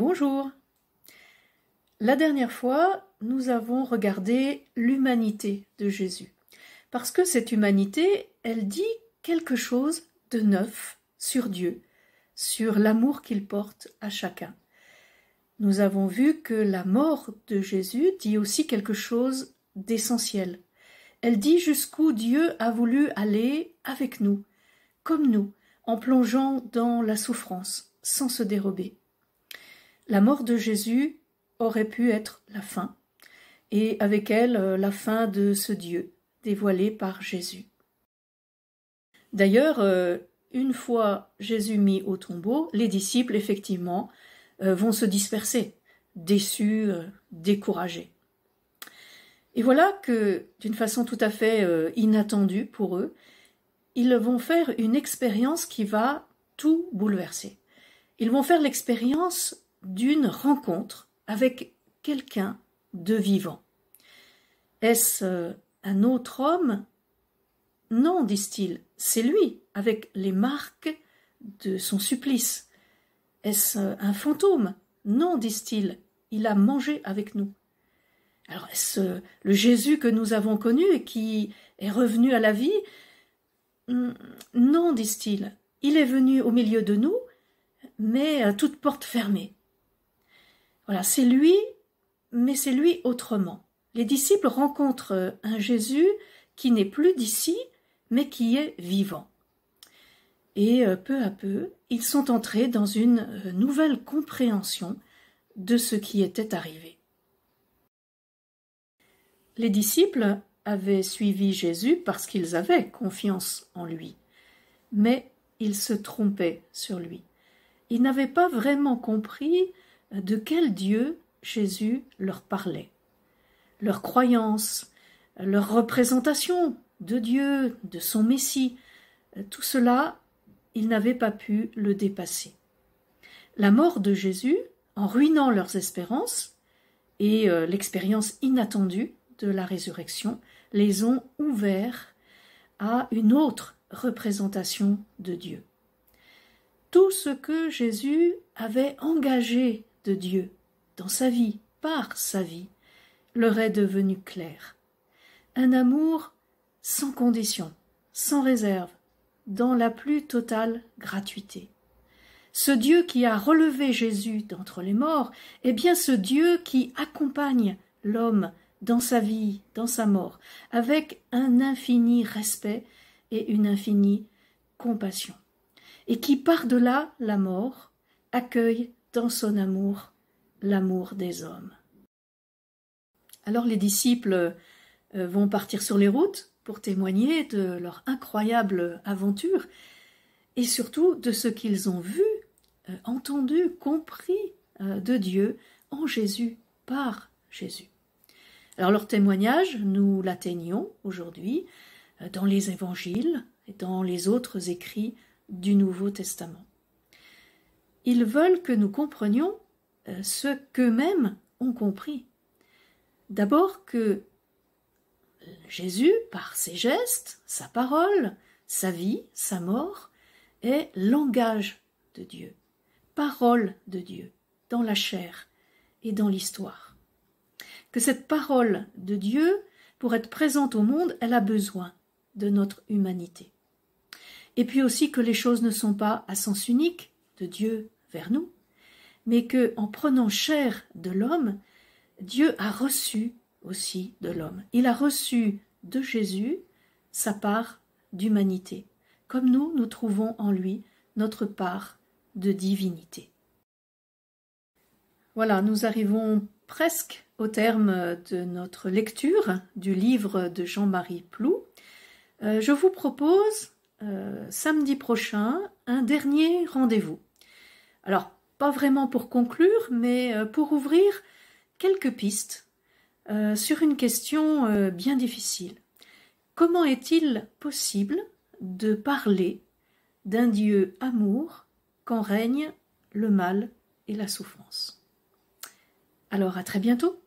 Bonjour. La dernière fois, nous avons regardé l'humanité de Jésus. Parce que cette humanité, elle dit quelque chose de neuf sur Dieu, sur l'amour qu'il porte à chacun. Nous avons vu que la mort de Jésus dit aussi quelque chose d'essentiel. Elle dit jusqu'où Dieu a voulu aller avec nous, comme nous, en plongeant dans la souffrance, sans se dérober. La mort de Jésus aurait pu être la fin, et avec elle la fin de ce Dieu dévoilé par Jésus. D'ailleurs, une fois Jésus mis au tombeau, les disciples, effectivement, vont se disperser, déçus, découragés. Et voilà que, d'une façon tout à fait inattendue pour eux, ils vont faire une expérience qui va tout bouleverser. Ils vont faire l'expérience d'une rencontre avec quelqu'un de vivant. Est-ce un autre homme? Non, disent-ils, c'est lui, avec les marques de son supplice. Est-ce un fantôme? Non, disent-ils, il a mangé avec nous. Alors, est-ce le Jésus que nous avons connu et qui est revenu à la vie? Non, disent-ils, il est venu au milieu de nous, mais à toute porte fermée. Voilà, c'est lui, mais c'est lui autrement. Les disciples rencontrent un Jésus qui n'est plus d'ici, mais qui est vivant. Et peu à peu, ils sont entrés dans une nouvelle compréhension de ce qui était arrivé. Les disciples avaient suivi Jésus parce qu'ils avaient confiance en lui, mais ils se trompaient sur lui. Ils n'avaient pas vraiment compris de quel Dieu Jésus leur parlait. Leur croyance, leur représentation de Dieu, de son Messie, tout cela, ils n'avaient pas pu le dépasser. La mort de Jésus, en ruinant leurs espérances, et l'expérience inattendue de la résurrection, les ont ouverts à une autre représentation de Dieu. Tout ce que Jésus avait engagé de Dieu dans sa vie, par sa vie, leur est devenu clair. Un amour sans condition, sans réserve, dans la plus totale gratuité. Ce Dieu qui a relevé Jésus d'entre les morts est bien ce Dieu qui accompagne l'homme dans sa vie, dans sa mort, avec un infini respect et une infinie compassion, et qui, par-delà la mort, accueille dans son amour l'amour des hommes. Alors les disciples vont partir sur les routes pour témoigner de leur incroyable aventure et surtout de ce qu'ils ont vu, entendu, compris de Dieu en Jésus, par Jésus. Alors leur témoignage, nous l'atteignons aujourd'hui dans les évangiles et dans les autres écrits du Nouveau Testament. Ils veulent que nous comprenions ce qu'eux-mêmes ont compris. D'abord que Jésus, par ses gestes, sa parole, sa vie, sa mort, est langage de Dieu, parole de Dieu, dans la chair et dans l'histoire. Que cette parole de Dieu, pour être présente au monde, elle a besoin de notre humanité. Et puis aussi que les choses ne sont pas à sens unique de Dieu vers nous, mais que, en prenant chair de l'homme, Dieu a reçu aussi de l'homme. Il a reçu de Jésus sa part d'humanité, comme nous trouvons en lui notre part de divinité. Voilà, nous arrivons presque au terme de notre lecture du livre de Jean-Marie Ploux. Je vous propose samedi prochain un dernier rendez-vous. Alors, pas vraiment pour conclure, mais pour ouvrir quelques pistes sur une question bien difficile. Comment est-il possible de parler d'un Dieu amour quand règne le mal et la souffrance? Alors à très bientôt.